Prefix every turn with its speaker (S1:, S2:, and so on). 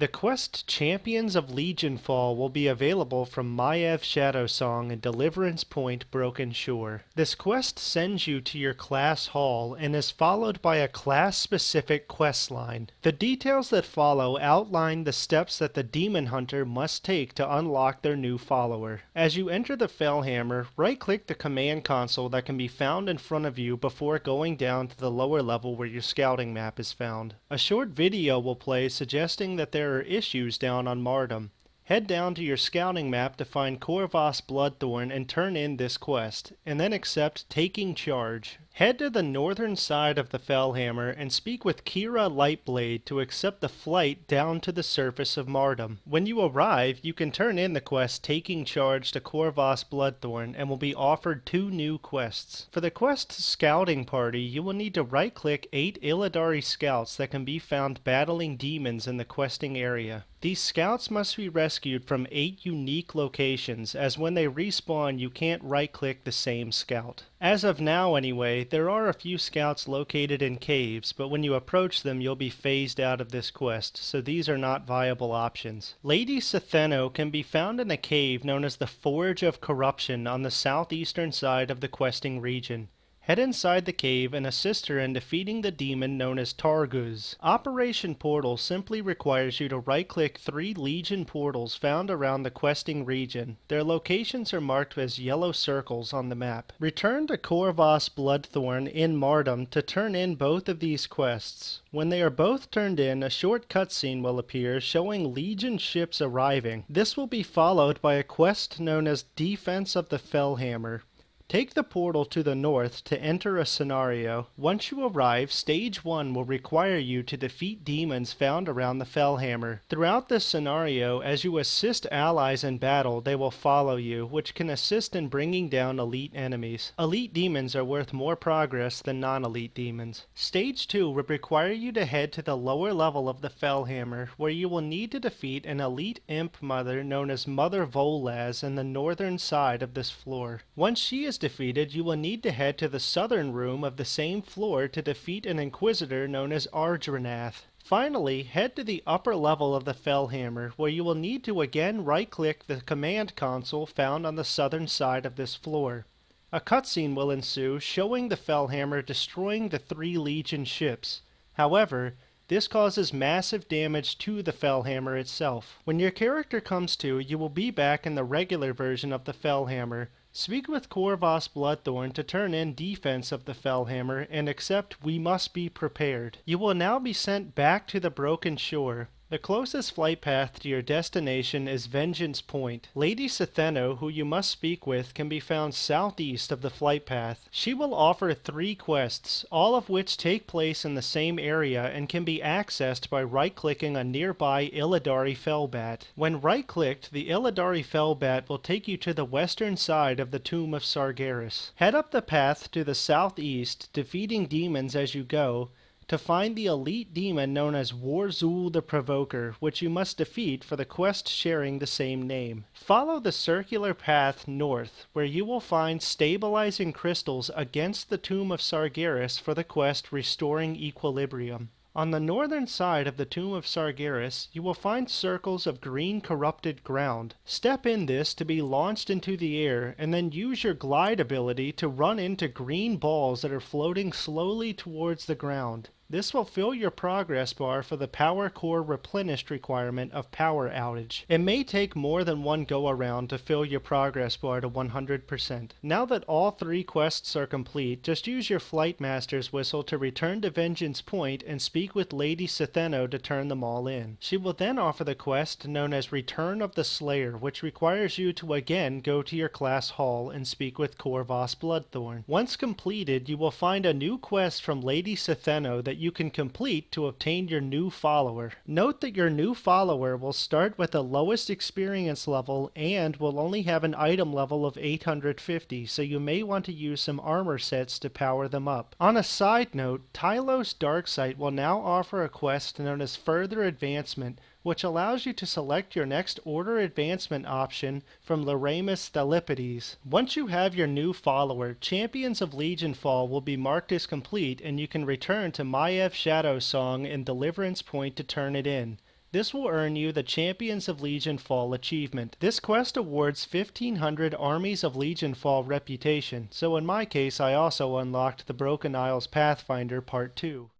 S1: The quest Champions of Legionfall will be available from Maiev Shadowsong and Deliverance Point, Broken Shore. This quest sends you to your class hall and is followed by a class-specific quest line. The details that follow outline the steps that the demon hunter must take to unlock their new follower. As you enter the Fel Hammer, right-click the command console that can be found in front of you before going down to the lower level where your scouting map is found. A short video will play suggesting that there are issues down on Mardum. Head down to your scouting map to find Kor'vas Bloodthorn and turn in this quest, and then accept Taking Charge. Head to the northern side of the Fel Hammer and speak with Kyra Lightblade to accept the flight down to the surface of Mardum. When you arrive, you can turn in the quest Taking Charge to Kor'vas Bloodthorn and will be offered 2 new quests. For the quest Scouting Party, you will need to right-click 8 Illidari Scouts that can be found battling demons in the questing area. These scouts must be rescued from 8 unique locations, as when they respawn you can't right-click the same scout. As of now anyway, there are a few scouts located in caves, but when you approach them you'll be phased out of this quest, so these are not viable options. Lady Setheno can be found in a cave known as the Forge of Corruption on the southeastern side of the questing region. Head inside the cave and assist her in defeating the demon known as Targuz. Operation Portal simply requires you to right-click 3 Legion portals found around the questing region. Their locations are marked as yellow circles on the map. Return to Kor'vas Bloodthorn in Mardum to turn in both of these quests. When they are both turned in, a short cutscene will appear showing Legion ships arriving. This will be followed by a quest known as Defense of the Fel Hammer. Take the portal to the north to enter a scenario. Once you arrive, Stage 1 will require you to defeat demons found around the Fel Hammer. Throughout this scenario, as you assist allies in battle, they will follow you, which can assist in bringing down elite enemies. Elite demons are worth more progress than non-elite demons. Stage 2 will require you to head to the lower level of the Fel Hammer, where you will need to defeat an elite imp mother known as Mother Volaz in the northern side of this floor. Once she is defeated, you will need to head to the southern room of the same floor to defeat an inquisitor known as Ardranath. Finally, head to the upper level of the Fel Hammer, where you will need to again right-click the command console found on the southern side of this floor. A cutscene will ensue showing the Fel Hammer destroying the 3 Legion ships. However, this causes massive damage to the Fel Hammer itself. When your character comes to, you will be back in the regular version of the Fel Hammer. Speak with Kor'vas Bloodthorn to turn in Defense of the Fel Hammer and accept We Must Be Prepared. You will now be sent back to the Broken Shore. The closest flight path to your destination is Vengeance Point. Lady Setheno, who you must speak with, can be found southeast of the flight path. She will offer 3 quests, all of which take place in the same area and can be accessed by right-clicking a nearby Illidari Felbat. When right-clicked, the Illidari Felbat will take you to the western side of the Tomb of Sargeras. Head up the path to the southeast, defeating demons as you go, to find the elite demon known as War'zuul the Provoker, which you must defeat for the quest sharing the same name. Follow the circular path north, where you will find stabilizing crystals against the Tomb of Sargeras for the quest Restoring Equilibrium. On the northern side of the Tomb of Sargeras, you will find circles of green corrupted ground. Step in this to be launched into the air, and then use your glide ability to run into green balls that are floating slowly towards the ground. This will fill your progress bar for the power core replenished requirement of Power Outage. It may take more than one go-around to fill your progress bar to 100%. Now that all 3 quests are complete, just use your Flight Master's whistle to return to Vengeance Point and speak with Lady Setheno to turn them all in. She will then offer the quest known as Return of the Slayer, which requires you to again go to your class hall and speak with Kor'vas Bloodthorn. Once completed, you will find a new quest from Lady Setheno that you can complete to obtain your new follower. Note that your new follower will start with the lowest experience level and will only have an item level of 850, so you may want to use some armor sets to power them up. On a side note, Tylo Darksight will now offer a quest known as Further Advancement, which allows you to select your next order advancement option from Loramus Thalipedes. Once you have your new follower, Champions of Legionfall will be marked as complete and you can return to Maiev Shadowsong and Deliverance Point to turn it in. This will earn you the Champions of Legionfall achievement. This quest awards 1500 Armies of Legionfall reputation, so in my case I also unlocked the Broken Isles Pathfinder Part 2.